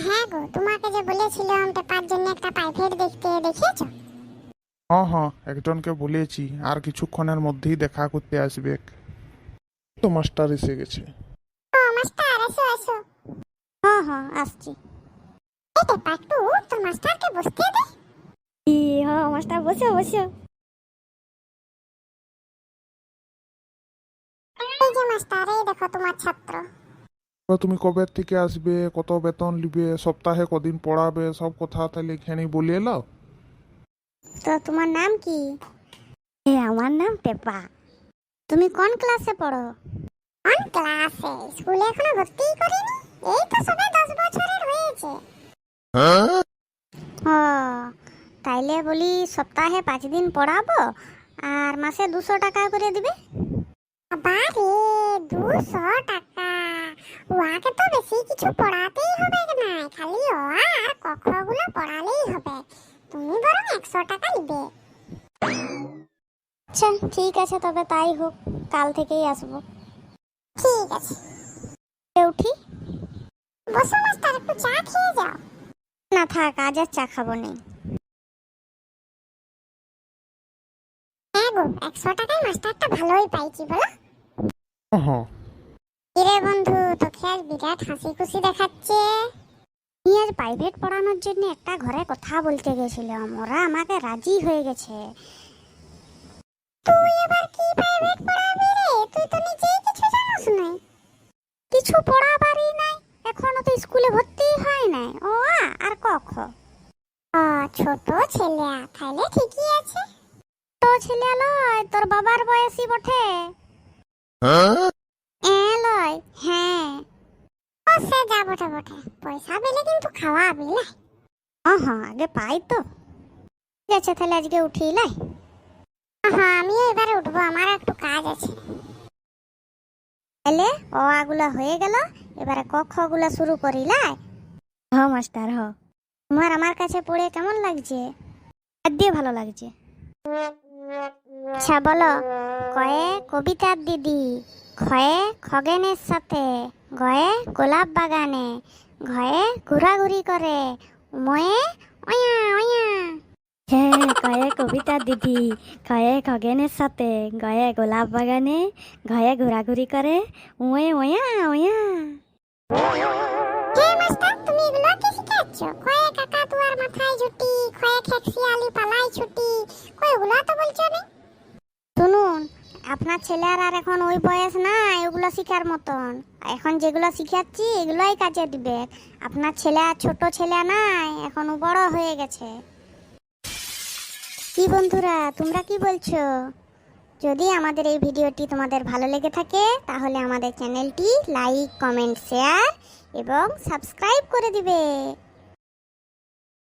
হ্যাঁ গো, তোমাকে যে বলেছিলাম পেপার জন্য একটা প্রাইভেট দেখতে, দেখিয়েছো? হ্যাঁ হ্যাঁ, একজনকে বলেছি আর কিছুক্ষণের মধ্যেই দেখা করতে আসবে। তো মাস্টার এসে গেছে। ও মাস্টার, এসো এসো। হ্যাঁ হ্যাঁ, আসছি। এই পেপার টু তোর মাস্টারকে বসতে দে। হ্যাঁ মাস্টার, বসো বসো। এই যে মাস্টার, এই দেখো তোমার ছাত্র। তো তুমি কবে থেকে আসবে, কত বেতন নিবে, সপ্তাহে কদিন পড়াবে, সব কথা তাহলে এখানে বলিয়ে নাও। তো তোমার নাম কি? আমার নাম পেপা। তুমি কোন ক্লাসে পড়ো? কোন ক্লাসে? স্কুলে এখনো ভর্তি করিনি, এই তো সবে 10 বছরের হয়েছে। ও, তাইলে বলি সপ্তাহে 5 দিন পড়াবো আর মাসে 200 টাকা করে দিবে। বাবারে, 200 টাকা! ওয়াকে তো বেশি কিছু পড়াতেই হবে না, খালি অ আর ক খ গুলো পড়ালেই হবে। তুমি বরং 100 টাকা নিবে। আচ্ছা ঠিক আছে, তবে তাই হোক, কাল থেকেই আসবো। ঠিক আছে। উঠি। বসো মাস্টার, একটু চা খেয়ে যাও। না থাক, আজ আর চা খাবো নেই। হ্যাঁ গো, 100 টাকায় মাস্টারটা ভালোই পাইছি বলো। হ্যাঁ, কিরে বন্ধু, তোকে আজ বিরাট হাসি খুশি দেখাচ্ছে। আমি আজ প্রাইভেট পড়ানোর জন্য একটা ঘরে কথা বলতে গেছিলাম, ওরা আমাকে রাজি হয়ে গেছে। তুই এবার কি প্রাইভেট পড়াবি রে? তুই তো নিজেই কিছু জানোস না। কিছু পড়াবারই নাই, এখনো তো স্কুলে ভর্তি হয় নাই। ও আর ক খ। ছোট ছেলে, তাইলে ঠিকই আছে। তো ছেলে লয়, তোর বাবার বয়সী বটে। লয়, হ্যাঁ। ও সে যা বটে বটে, পয়সা পেলে কিন্তু খাওয়াবি লাই। হ্যাঁ, আগে পাই তো। ঠিক আছে, তাহলে আজকে উঠি লাই। হ্যাঁ, আমিও এবারে উঠবো, আমার একটু কাজ আছে। তাহলে অ আগুলা হয়ে গেল, এবারে ক খ গুলা শুরু করি লাই। হ্যাঁ মাস্টার, হ্যাঁ। তোমার আমার কাছে পড়ে কেমন লাগছে? দিয়ে ভালো লাগছে। আচ্ছা বলো, কয়ে কবিতার দিদি, খয়ে খগেনের সাথে, গয়ে গোলাপ বাগানে, ঘয়ে ঘোরাঘুরি করে, ময়ে ওয়া ওয়া। হ্যাঁ, কয়ে কবিতা দিদি, কয়ে খগেনের সাথে, গয়ে গোলাপ বাগানে, ঘয়ে ঘোরাঘুরি করে, ওয়ে ওয়া ওয়া। হে মাস্টার, তুমি এগুলো কি শিখাচ্ছ? কয়ে কাকা তুয়ার মাথায় ঝুটি, খয়ে খেকশিয়ালি পালাই ছুটি, কই ওগুলো তো বলছো না। শুনুন, আপনার ছেলের আর এখন ওই বয়স নাই ওগুলো শিখার মতন। এখন যেগুলো শিখাচ্ছি এগুলোই কাজে দিবে। আপনার ছেলে আর ছোট ছেলে নাই, এখন ও বড় হয়ে গেছে। কি বন্ধুরা, তোমরা কি বলছো? যদি আমাদের এই ভিডিওটি তোমাদের ভালো লেগে থাকে তাহলে আমাদের চ্যানেলটি লাইক, কমেন্ট, শেয়ার এবং সাবস্ক্রাইব করে দিবে।